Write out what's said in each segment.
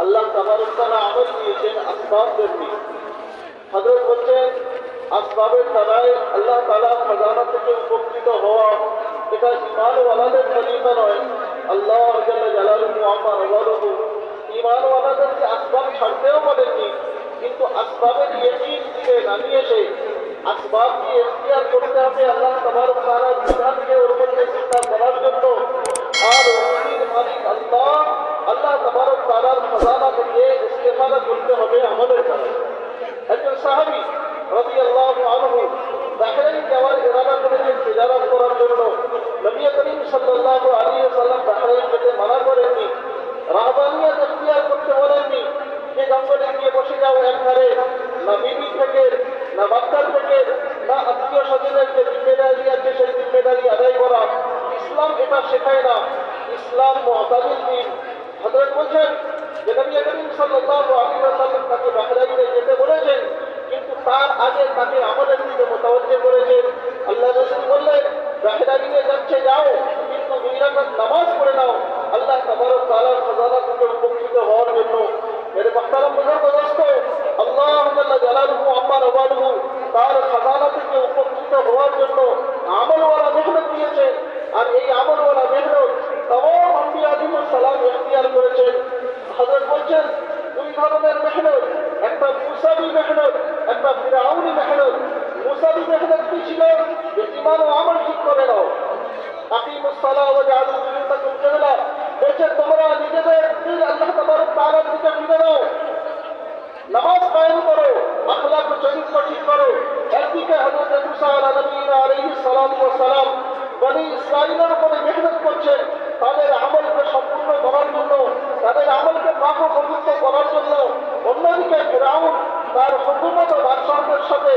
আল্লাহ তাবারক তাআলা আমল দিয়েছেন আসবাবদের নিয়ে। হযরত বলছেন আসবাবের দ্বারাই আল্লাহ তাআলা খাজানা থেকে উপকৃত হওয়া, এটা ঈমানওয়ালাদের খলিফা নয়, আল্লাহ জাল্লা জালালুহু আম্মা ওয়ালুহু ঈমানওয়ালাদেরকে আসবাব ছাড়তেও বলেননি, কিন্তু আসবাবের ইয়াকিন দিলে নামিয়ে এসে আসবাবকে ইখতিয়ার করতে হবে আল্লাহ তাবারক তাআলার বিধানকে ওর মধ্যে চিন্তা করার জন্য। আর ওহির মালিক আল্লাহ, আল্লাহ তাবারক তাআলার খাজানা থেকে ইস্তেফাদা করতে হবে আমাদের দ্বারা। একজন সাহাবী রাদিয়াল্লাহু আনহু বাহরাইন যাওয়ার ইরাদা করেছেন তিজারত করার জন্য। নবী করিম সাল্লাল্লাহু আলাইহি ওয়াসাল্লাম বাহরাইন যেতে মানা করেননি, রাহবানিয়ত ইখতিয়ার করতে বলেননি যে জঙ্গলে গিয়ে বসে যাও একধারে, না বিবি থেকে, না বাচ্চার থেকে, না আত্মীয় স্বজনের যে জিম্মেদারি আছে সেই জিম্মেদারি আদায় করা। ইসলাম এটা শেখায় না, ইসলাম মুতাদিল দ্বীন। হযরত বলছেন যে নবী করিম সাল্লাল্লাহু আলাইহি ওয়াসাল্লাম তাকে বাহরাইনে যেতে বলেছেন, কিন্তু তার আগে তাকে আমাদের দিকে মুতাওয়াজ্জিহ করেছেন। আল্লাহ রাসূল বললেন বাহরাইনে যাচ্ছে যাও, কিন্তু 2 রাকাত নামাজ পড়ে নাও আল্লাহ তাবারক তাআলার খাজানা থেকে উপকৃত হওয়ার জন্য। মেরে মুহতারাম বুজুর্গ দোস্ত, আল্লাহ জাল্লা জালালুহু আম্মা ওয়ালুহু তার খাজানা থেকে উপকৃত হওয়ার জন্য আমলওয়ালা মেহনত দিয়েছে। আর এই আমলওয়ালা মেহনত তমাম আম্বিয়া আলাইহিস সালাম ইখতিয়ার করেছেন। হযরত বলছেন 2 ধরনের মেহনত, একটা মুসাবি মেহনত, একটা ফিরাউনি মেহনত। মুসাবি মেহনত কি ছিল? যে ঈমান ও আমল ঠিক করে নাও, আকিমুস সালাহ ওয়া জাআলু বুয়ুতাকুম কিবলা, বলছে তোমরা নিজেদের দিল আল্লাহ তাবারক তাআলার দিকে ফিরে নাও, নামাজ কায়েম করো, আখলাক ও চরিত্র ঠিক করো। একদিকে হযরত মুসা আলাইহিস সালাতু ওয়াস সালাম বনি ইসরাঈলের উপরে মেহনত করছেন তাদের আমলকে সম্পূর্ণ করার জন্য, তাদের আমলকে পাক ও পবিত্র করার জন্য। অন্যদিকে ফিরআউন তার হুকুমত ও বাদশাহদের সাথে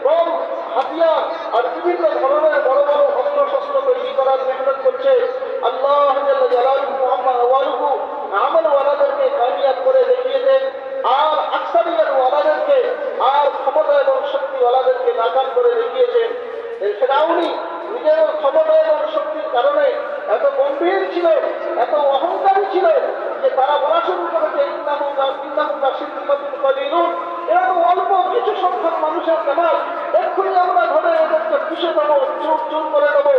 বম, হাতিয়ার আর বিভিন্ন ধরনের বড় বড় অস্ত্র-শস্ত্র তৈরি করার মেহনত করছে। আল্লাহ জাল্লা জালালুহু আম্মা ওয়ালুহু আমলওয়ালাদেরকে কামিয়াব করে দেখিয়ে দেন, আর আকসারিয়াত ওয়ালাদেরকে আর ক্ষমতা এবং শক্তিওয়ালাদেরকে নাকাম করে দেখিয়েছেন। এই ফিরআউনি নিজের ক্ষমতা এবং শক্তির কারণে এত গম্ভীর ছিল, এত অহংকারী ছিল যে তারা বলা শুরু করেছে ইন্নাহু কাশিফুন কলিলুন, এরা তো অল্প কিছু সংখ্যক মানুষের কামাল, এক্ষুনি আমরা ধরে এদেরকে পিষে দেবো, চুর চুর করে দেবো।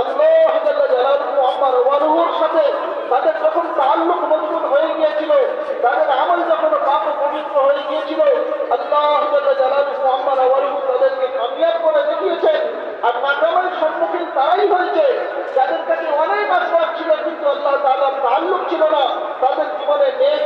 আল্লাহ জাল্লা জালালুহু আম্মা ওয়ালুহুর সাথে তাদের যখন তাআল্লুক মজবুত হয়ে গিয়েছিল, তাদের আমল যখন পাক ও পবিত্র হয়ে গিয়েছিল, আল্লাহ জাল্লা জালালুহু আম্মা ওয়ালুহু তাদেরকে কামিয়াব করে দেখিয়েছেন। আর নাকামের সম্মুখীন তারাই হয়েছে যাদের কাছে অনেক আসবাব ছিল, কিন্তু আল্লাহ তাআলার তাআল্লুক ছিল না, তাদের জীবনে নেক